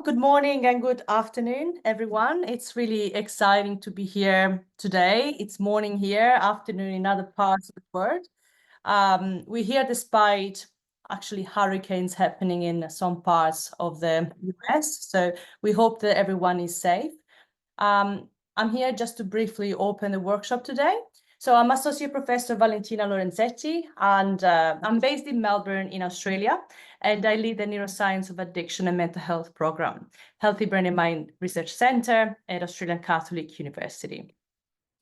Good morning and good afternoon, everyone. It's really exciting to be here today. It's morning here, afternoon in other parts of the world. We're here despite actually hurricanes happening in some parts of the US. So we hope that everyone is safe. I'm here just to briefly open the workshop today. So I'm Associate Professor Valentina Lorenzetti, and I'm based in Melbourne in Australia, and I lead the Neuroscience of Addiction and Mental Health program, Healthy Brain and Mind Research Centre at Australian Catholic University.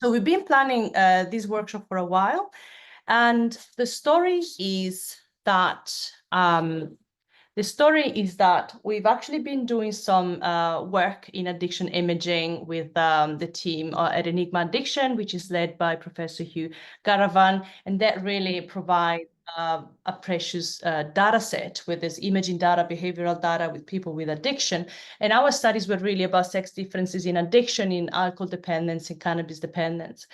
So we've been planning this workshop for a while, and the story is that we've actually been doing some work in addiction imaging with the team at ENIGMA Addiction, which is led by Professor Hugh Garavan, and that really provides a precious data set with this imaging data, behavioral data with people with addiction. And our studies were really about sex differences in addiction, in alcohol dependence and cannabis dependence.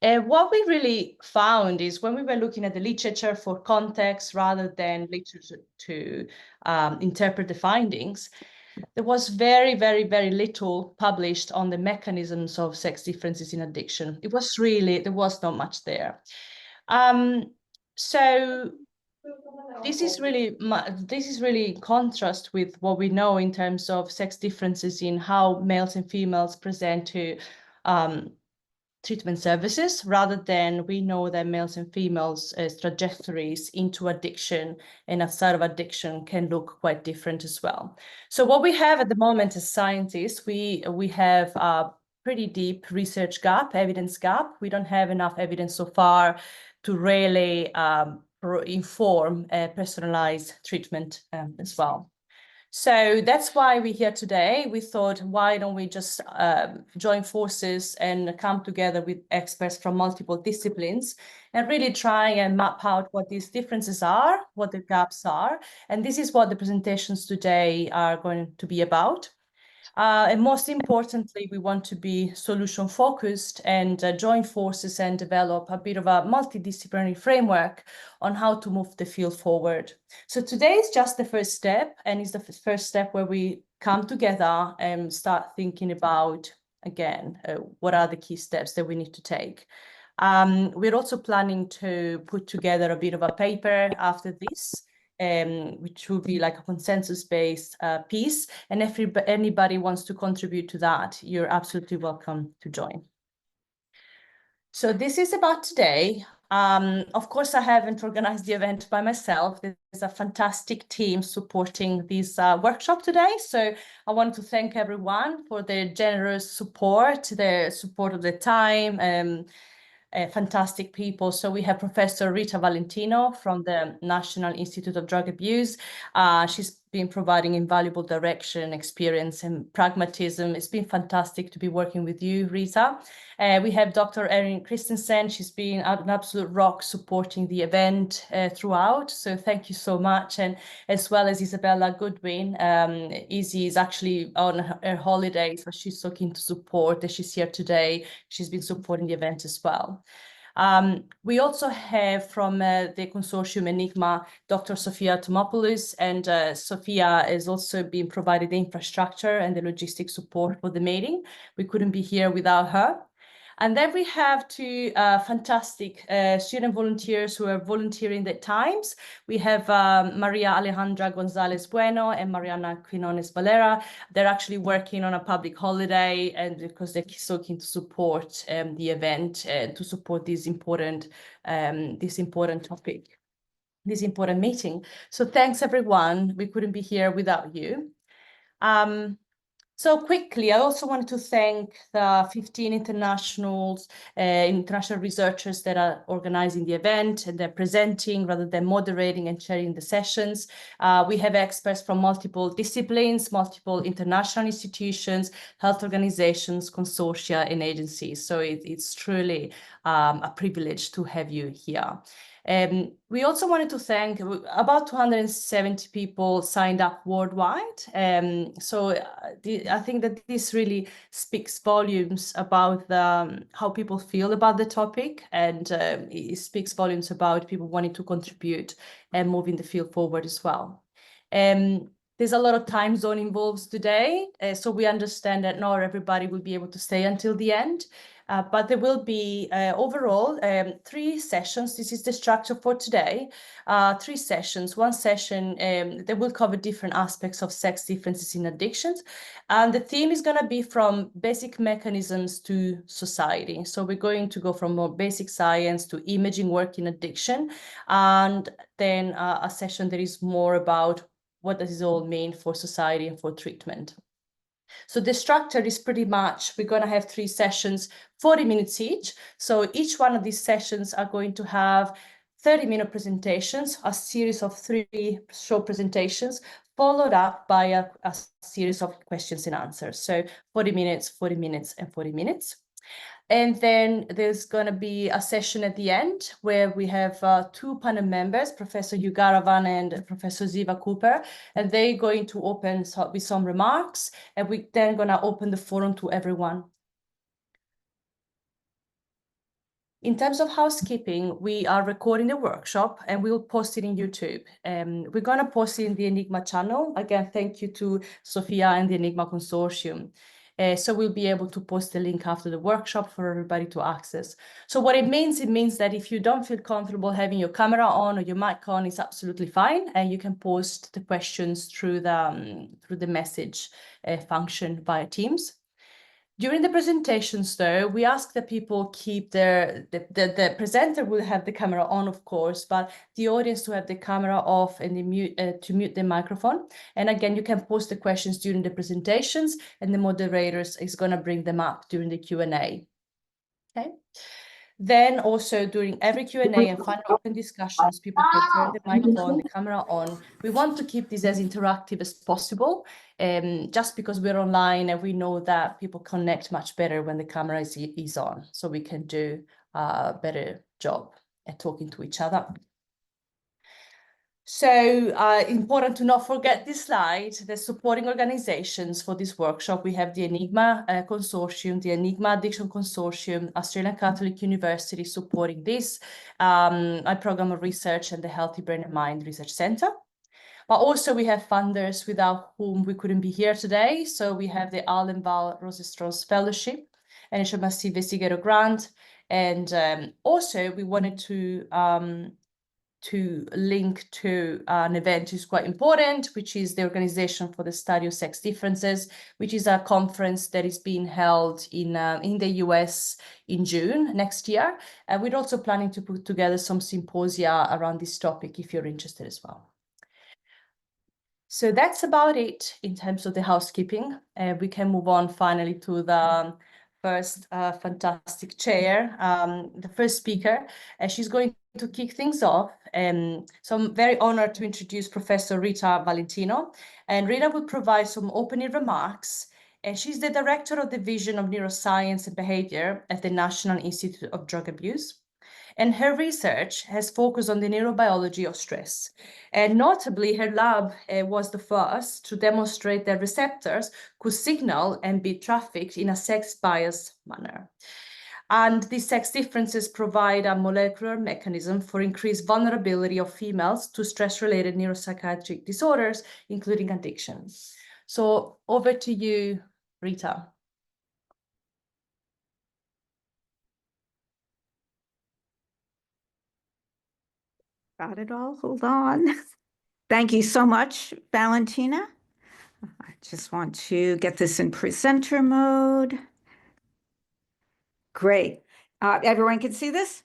What we really found is when we were looking at the literature for context rather than literature to interpret the findings, there was very, very, very little published on the mechanisms of sex differences in addiction. There was not much there. So this is really in contrast with what we know in terms of sex differences in how males and females present to treatment services, rather than we know that males and females' trajectories into addiction and outside of addiction can look quite different as well. So what we have at the moment as scientists, we have a pretty deep research gap, evidence gap. We don't have enough evidence so far to really inform personalized treatment as well. So that's why we're here today. We thought, why don't we just join forces and come together with experts from multiple disciplines and really try and map out what these differences are, what the gaps are. And this is what the presentations today are going to be about. And most importantly, we want to be solution focused and join forces and develop a bit of a multidisciplinary framework on how to move the field forward. So today is just the first step, and it's the first step where we come together and start thinking about, again, what are the key steps that we need to take. We're also planning to put together a bit of a paper after this, which will be like a consensus-based piece. And if anybody wants to contribute to that, you're absolutely welcome to join. So this is about today. Of course, I haven't organized the event by myself. There's a fantastic team supporting this workshop today. So I want to thank everyone for their generous support, their support of the time, fantastic people. So we have Professor Rita Valentino from the National Institute of Drug Abuse. She's been providing invaluable direction, experience, and pragmatism. It's been fantastic to be working with you, Rita. We have Dr. Erin Christensen. She's been an absolute rock supporting the event throughout. So thank you so much. And as well as Isabella Goodwin. Izzy is actually on her holidays, but she's so keen to support, and she's here today. She's been supporting the event as well. We also have from the Consortium ENIGMA, Dr. Sofia Tomopoulos, and Sofia has also been provided the infrastructure and the logistic support for the meeting. We couldn't be here without her. And then we have two fantastic student volunteers who are volunteering their times. We have Maria Alejandra Gonzalez Bueno and Mariana Quinones Valera. They're actually working on a public holiday, and because they're so keen to support the event and to support this important topic, this important meeting. So thanks, everyone. We couldn't be here without you. So quickly, I also wanted to thank the 15 international researchers that are organizing the event, and they're presenting rather than moderating and chairing the sessions. We have experts from multiple disciplines, multiple international institutions, health organizations, consortia, and agencies. So it's truly a privilege to have you here. We also wanted to thank about 270 people signed up worldwide. So I think that this really speaks volumes about how people feel about the topic, and it speaks volumes about people wanting to contribute and moving the field forward as well. There's a lot of time zone involved today, so we understand that not everybody will be able to stay until the end. But there will be overall 3 sessions. This is the structure for today. 3 sessions. One session that will cover different aspects of sex differences in addictions. And the theme is going to be from basic mechanisms to society. So we're going to go from more basic science to imaging work in addiction. And then a session that is more about what does this all mean for society and for treatment. So the structure is pretty much, we're going to have 3 sessions, 40 minutes each. So each one of these sessions are going to have 30-minute presentations, a series of 3 short presentations, followed up by a series of questions and answers. So 40 minutes, 40 minutes, and 40 minutes. And then there's going to be a session at the end where we have 2 panel members, Professor Yugaravan and Professor Ziva Cooper, and they're going to open with some remarks, and we're then going to open the forum to everyone. In terms of housekeeping, we are recording the workshop and we'll post it in YouTube. We're going to post it in the ENIGMA channel. Again, thank you to Sophia and the ENIGMA Consortium. So we'll be able to post the link after the workshop for everybody to access. So what it means that if you don't feel comfortable having your camera on or your mic on, it's absolutely fine. And you can post the questions through the message function via Teams. During the presentations, though, we ask that people keep the presenter will have the camera on, of course, but the audience to have the camera off and to mute the microphone. And again, you can post the questions during the presentations, and the moderators is going to bring them up during the Q&A. Okay. Then also during every Q&A and final open discussions, people can turn the mic on, the camera on. We want to keep this as interactive as possible, just because we're online and we know that people connect much better when the camera is on, so we can do a better job at talking to each other. So important to not forget this slide, the supporting organizations for this workshop. We have the ENIGMA Consortium, the ENIGMA Addiction Consortium, Australian Catholic University supporting this, my program of research, and the Healthy Brain and Mind Research Center. But also we have funders without whom we couldn't be here today. So we have the Allenval Rosestrauss Fellowship and HMRC Investigator Grant. And also we wanted to link to an event which is quite important, which is the Organization for the Study of Sex Differences, which is a conference that is being held in the US in June next year. And we're also planning to put together some symposia around this topic if you're interested as well. So that's about it in terms of the housekeeping. We can move on finally to the first fantastic chair, the first speaker. She's going to kick things off. So I'm very honored to introduce Professor Rita Valentino. And Rita will provide some opening remarks. And she's the Director of the Division of Neuroscience and Behavior at the National Institute of Drug Abuse. And her research has focused on the neurobiology of stress. And notably, her lab was the first to demonstrate that receptors could signal and be trafficked in a sex-biased manner. And these sex differences provide a molecular mechanism for increased vulnerability of females to stress-related neuropsychiatric disorders, including addiction. So over to you, Rita. Got it all. Hold on. Thank you so much, Valentina. I just want to get this in presenter mode. Great. Everyone can see this?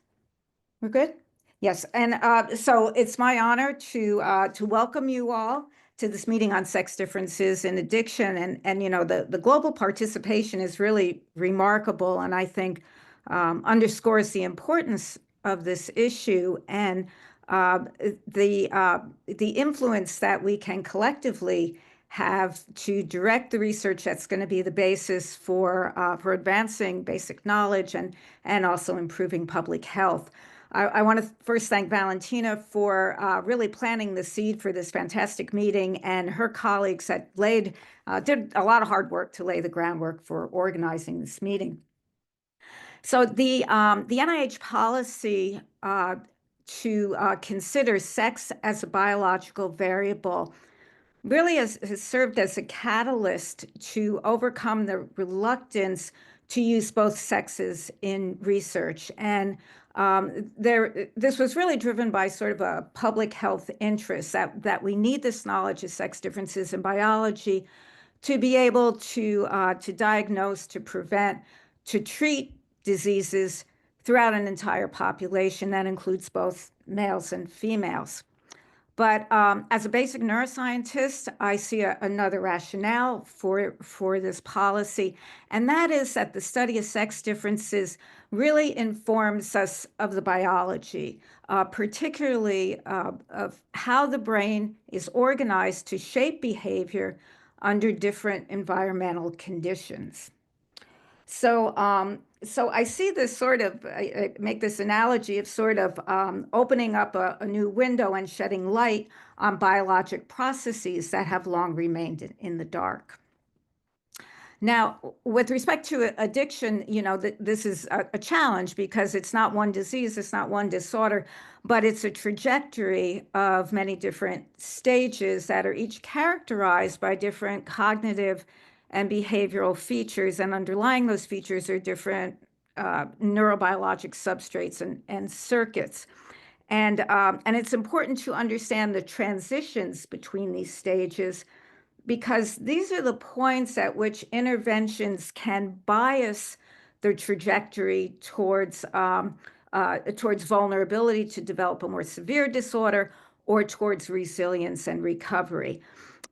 We're good? Yes. And so it's my honor to welcome you all to this meeting on sex differences in addiction. And you know, the global participation is really remarkable, and I think underscores the importance of this issue and the influence that we can collectively have to direct the research that's going to be the basis for advancing basic knowledge and also improving public health. I want to first thank Valentina for really planting the seed for this fantastic meeting, and her colleagues that did a lot of hard work to lay the groundwork for organizing this meeting. So the NIH policy to consider sex as a biological variable really has served as a catalyst to overcome the reluctance to use both sexes in research. And this was really driven by sort of a public health interest that we need this knowledge of sex differences in biology to be able to diagnose, to prevent, to treat diseases throughout an entire population. That includes both males and females. But as a basic neuroscientist, I see another rationale for this policy, and that is that the study of sex differences really informs us of the biology, particularly of how the brain is organized to shape behavior under different environmental conditions. So I see this sort of, I make this analogy of sort of opening up a new window and shedding light on biologic processes that have long remained in the dark. Now, with respect to addiction, you know, this is a challenge because it's not one disease, it's not one disorder, but it's a trajectory of many different stages that are each characterized by different cognitive and behavioral features, and underlying those features are different neurobiologic substrates and circuits. And it's important to understand the transitions between these stages, because these are the points at which interventions can bias the trajectory towards vulnerability to develop a more severe disorder or towards resilience and recovery.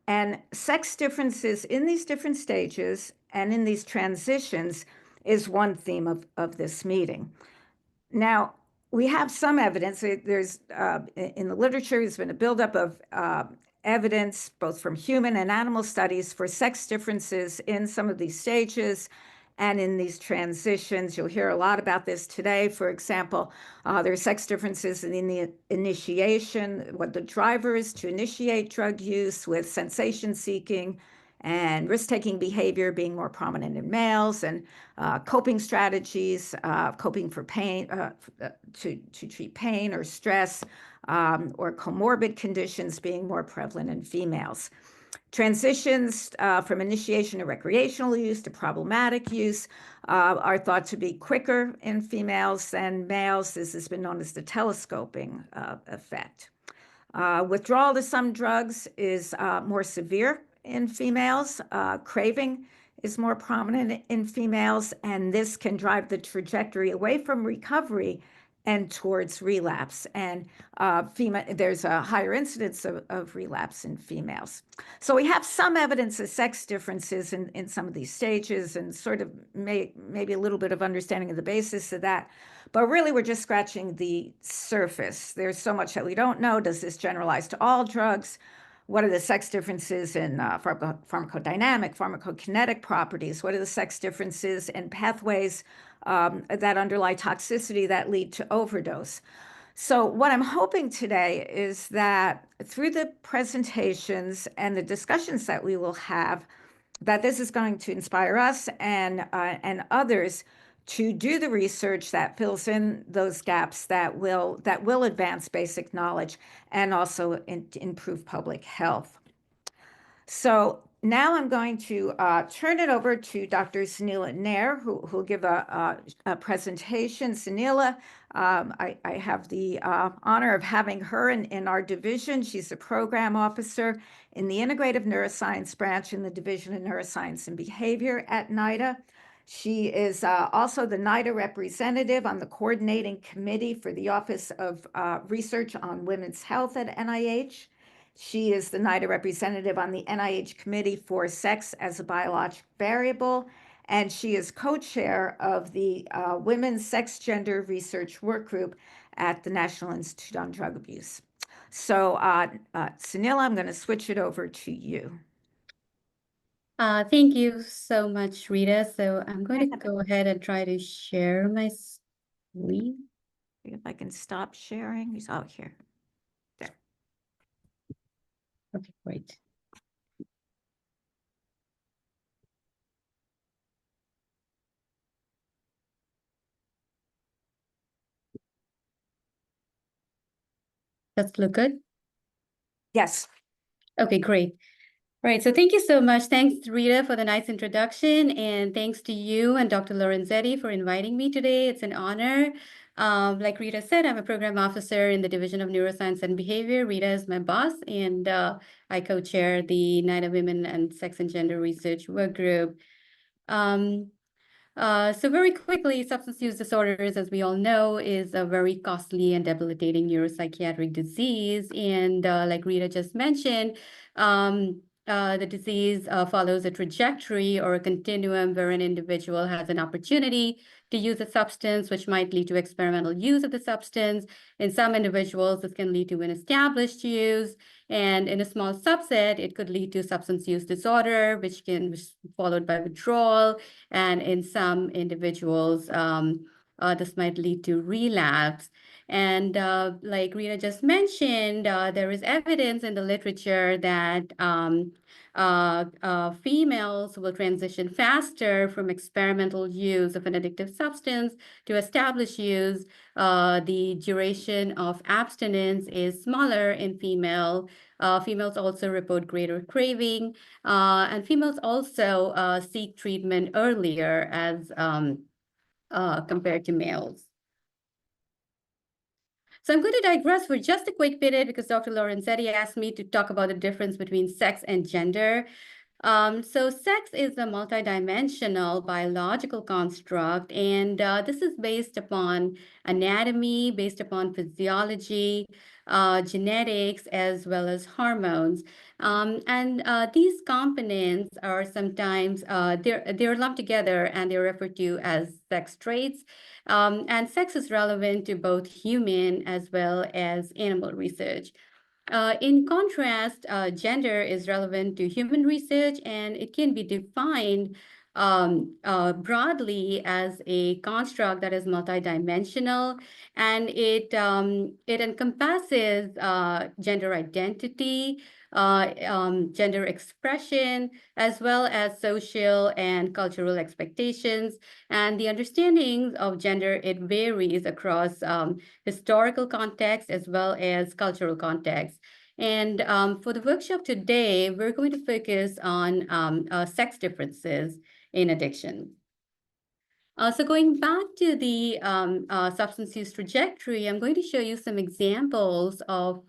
And sex differences in these different stages and in these transitions is one theme of this meeting. Now, we have some evidence. There's in the literature, there's been a buildup of evidence, both from human and animal studies, for sex differences in some of these stages and in these transitions. You'll hear a lot about this today. For example, there are sex differences in the initiation, what the driver is to initiate drug use, with sensation seeking and risk-taking behavior being more prominent in males, and coping strategies, coping for pain, to treat pain or stress, or comorbid conditions being more prevalent in females. Transitions from initiation to recreational use to problematic use are thought to be quicker in females than males. This has been known as the telescoping effect. Withdrawal to some drugs is more severe in females. Craving is more prominent in females, and this can drive the trajectory away from recovery and towards relapse. And there's a higher incidence of relapse in females. So we have some evidence of sex differences in some of these stages, and sort of maybe a little bit of understanding of the basis of that. But really, we're just scratching the surface. There's so much that we don't know. Does this generalize to all drugs? What are the sex differences in pharmacodynamic, pharmacokinetic properties? What are the sex differences in pathways that underlie toxicity that lead to overdose? So what I'm hoping today is that through the presentations and the discussions that we will have, that this is going to inspire us and others to do the research that fills in those gaps, that will advance basic knowledge and also improve public health. So now I'm going to turn it over to Dr. Sunila Nair, who will give a presentation. Sunila, I have the honor of having her in our division. She's a program officer in the Integrative Neuroscience branch in the Division of Neuroscience and Behavior at NIDA. She is also the NIDA representative on the coordinating committee for the Office of Research on Women's Health at NIH. She is the NIDA representative on the NIH Committee for Sex as a Biologic Variable, and she is co-chair of the Women's Sex Gender Research Work Group at the National Institute on Drug Abuse. So Sunila, I'm going to switch it over to you. Thank you so much, Rita. So I'm going to go ahead and try to share my screen. If I can stop sharing. Oh, here. There. Okay, great. Does it look good? Yes. Okay, great. Right, so thank you so much. Thanks, Rita, for the nice introduction, and thanks to you and Dr. Lorenzetti for inviting me today. It's an honor. Like Rita said, I'm a program officer in the Division of Neuroscience and Behavior. Rita is my boss, and I co-chair the Night of Women and Sex and Gender Research Work Group. So very quickly, substance use disorders, as we all know, is a very costly and debilitating neuropsychiatric disease. And like Rita just mentioned, the disease follows a trajectory or a continuum where an individual has an opportunity to use a substance, which might lead to experimental use of the substance. In some individuals, this can lead to an established use. And in a small subset, it could lead to substance use disorder, which can be followed by withdrawal. And in some individuals, this might lead to relapse. And like Rita just mentioned, there is evidence in the literature that females will transition faster from experimental use of an addictive substance to established use. The duration of abstinence is smaller in female. Females also report greater craving, and females also seek treatment earlier as compared to males. So I'm going to digress for just a quick minute because Dr. Lorenzetti asked me to talk about the difference between sex and gender. So sex is a multidimensional biological construct, and this is based upon anatomy, based upon physiology, genetics, as well as hormones. And these components are sometimes, they're lumped together and they're referred to as sex traits. And sex is relevant to both human as well as animal research. In contrast, gender is relevant to human research, and it can be defined broadly as a construct that is multidimensional, and it encompasses gender identity, gender expression, as well as social and cultural expectations. And the understanding of gender, it varies across historical context as well as cultural context. And for the workshop today, we're going to focus on sex differences in addiction. So going back to the substance use trajectory, I'm going to show you some examples of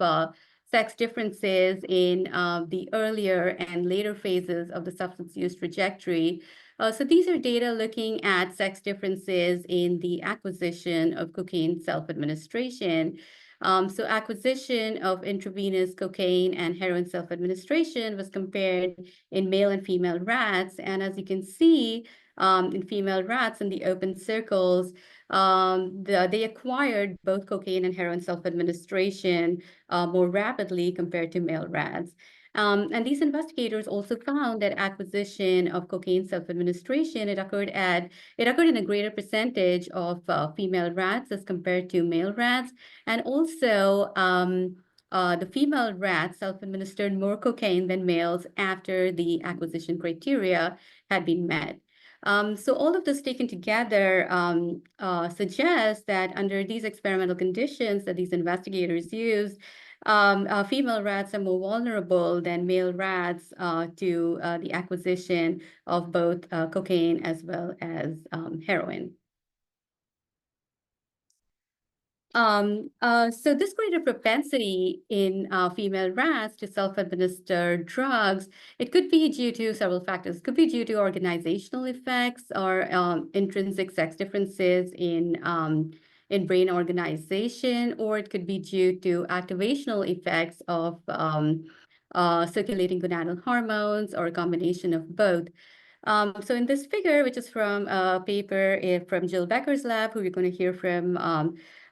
sex differences in the earlier and later phases of the substance use trajectory. So these are data looking at sex differences in the acquisition of cocaine self-administration. So acquisition of intravenous cocaine and heroin self-administration was compared in male and female rats. And as you can see, in female rats in the open circles, they acquired both cocaine and heroin self-administration more rapidly compared to male rats. And these investigators also found that acquisition of cocaine self-administration, it occurred in a greater percentage of female rats as compared to male rats. And also, the female rats self-administered more cocaine than males after the acquisition criteria had been met. So all of this taken together suggests that under these experimental conditions that these investigators used, female rats are more vulnerable than male rats to the acquisition of both cocaine as well as heroin. So this greater propensity in female rats to self-administer drugs, it could be due to several factors. It could be due to organizational effects or intrinsic sex differences in brain organization, or it could be due to activational effects of circulating gonadal hormones or a combination of both. So in this figure, which is from a paper from Jill Becker's lab, who we're going to hear from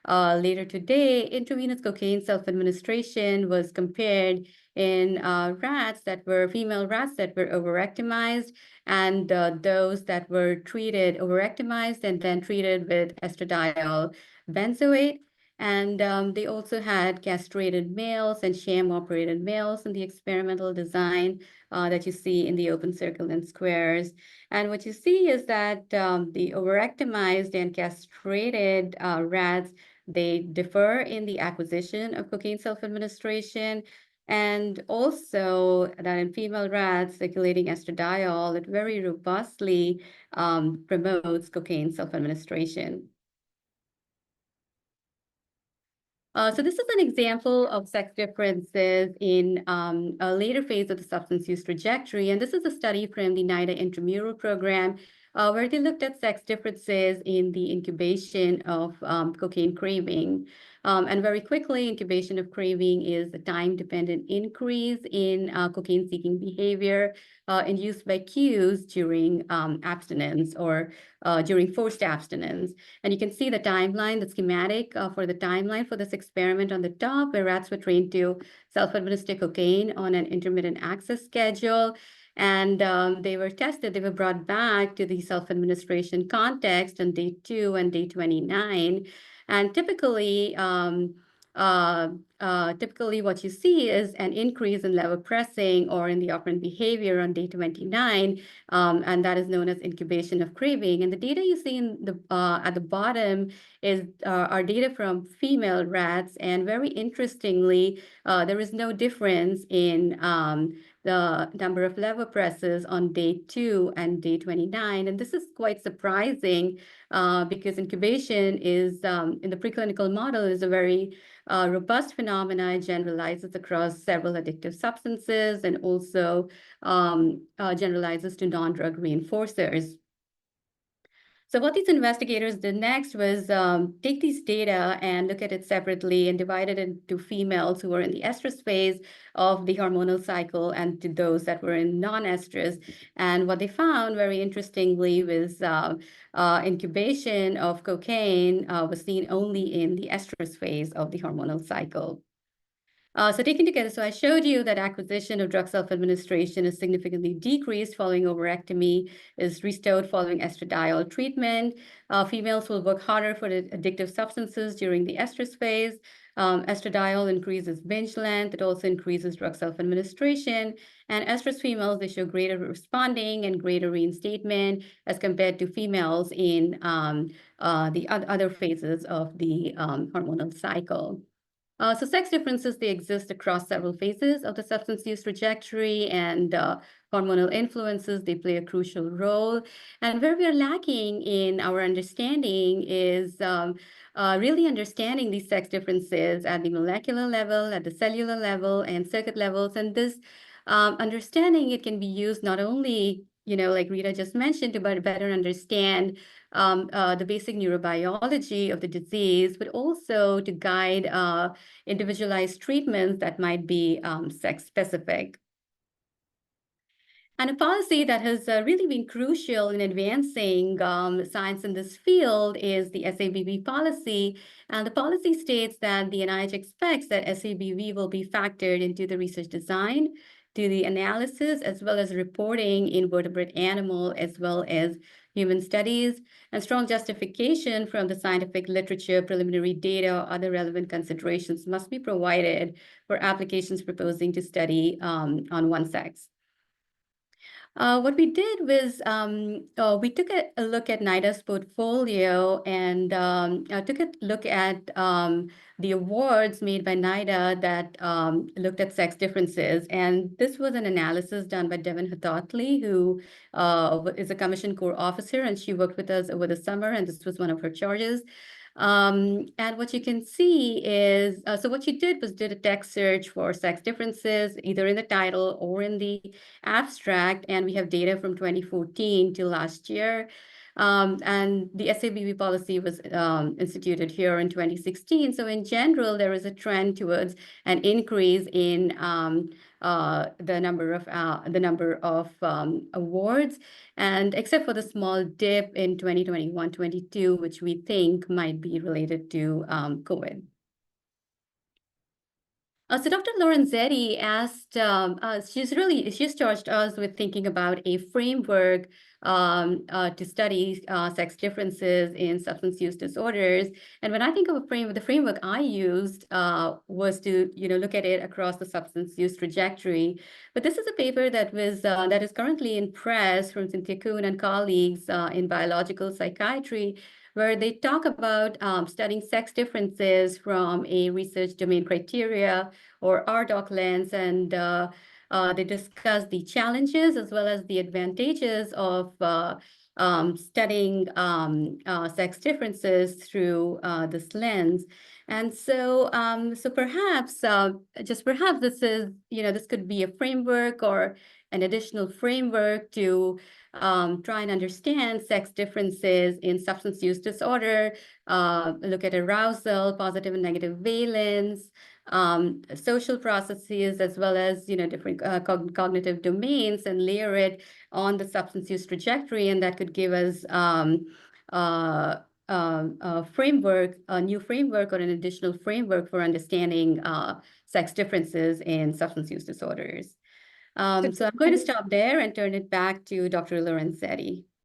later today, intravenous cocaine self-administration was compared in female rats that were overactimized and those that were treated overactimized and then treated with estradiol benzoate. And they also had castrated males and sham-operated males in the experimental design that you see in the open circle and squares. And what you see is that the overactimized and castrated rats, they differ in the acquisition of cocaine self-administration. And also that in female rats, circulating estradiol, it very robustly promotes cocaine self-administration. So this is an example of sex differences in a later phase of the substance use trajectory. And this is a study from the NIDA intramural program where they looked at sex differences in the incubation of cocaine craving. And very quickly, incubation of craving is a time-dependent increase in cocaine-seeking behavior induced by cues during abstinence or during forced abstinence. And you can see the timeline, the schematic for the timeline for this experiment on the top, where rats were trained to self-administer cocaine on an intermittent access schedule. And they were tested, they were brought back to the self-administration context on day 2 and day 29. And typically, typically what you see is an increase in lever pressing or in the operant behavior on day 29, and that is known as incubation of craving. And the data you see in the at the bottom is our data from female rats, and very interestingly, there is no difference in the number of lever presses on day 2 and day 29. And this is quite surprising because incubation is, in the preclinical model, is a very robust phenomena. It generalizes across several addictive substances and also generalizes to non-drug reinforcers. So what these investigators did next was take these data and look at it separately and divide it into females who were in the estrus phase of the hormonal cycle and to those that were in non-estrus. And what they found, very interestingly, was incubation of cocaine was seen only in the estrus phase of the hormonal cycle. So taken together, so I showed you that acquisition of drug self-administration is significantly decreased following overectomy, is restored following estradiol treatment. Females will work harder for the addictive substances during the estrus phase. Estradiol increases binge length. It also increases drug self-administration. And estrus females, they show greater responding and greater reinstatement as compared to females in the other phases of the hormonal cycle. So sex differences, they exist across several phases of the substance use trajectory, and hormonal influences, they play a crucial role. And where we are lacking in our understanding is really understanding these sex differences at the molecular level, at the cellular level, and circuit levels. And this understanding, it can be used not only, like Rita just mentioned, to better understand the basic neurobiology of the disease, but also to guide individualized treatments that might be sex-specific. And a policy that has really been crucial in advancing science in this field is the SABV policy. And the policy states that the NIH expects that SABV will be factored into the research design, to the analysis, as well as reporting in vertebrate animal, as well as human studies, and strong justification from the scientific literature, preliminary data, or other relevant considerations must be provided for applications proposing to study on one sex. What we did was we took a look at NIDA's portfolio and took a look at the awards made by NIDA that looked at sex differences. And this was an analysis done by Devin Hathotley, who is a commissioned corps officer, and she worked with us over the summer, and this was one of her charges. And what you can see is, so what you did was did a text search for sex differences, either in the title or in the abstract, and we have data from 2014 to last year. And the SABV policy was instituted here in 2016. So in general, there is a trend towards an increase in the number of awards, and except for the small dip in 2021-22, which we think might be related to COVID. So Dr. Lorenzetti asked, she's charged us with thinking about a framework to study sex differences in substance use disorders. And when I think of a framework, the framework I used was to look at it across the substance use trajectory. But this is a paper that was that is currently in press from Cynthia Kuhn and colleagues in biological psychiatry, where they talk about studying sex differences from a research domain criteria or RDoc lens, and they discuss the challenges as well as the advantages of studying sex differences through this lens. And so, so perhaps, just perhaps this is, this could be a framework or an additional framework to try and understand sex differences in substance use disorder, look at arousal, positive and negative valence, social processes, as well as, different cognitive domains, and layer it on the substance use trajectory. And that could give us a framework, a new framework or an additional framework for understanding sex differences in substance use disorders. So I'm going to stop there and turn it back to Dr. Lorenzetti.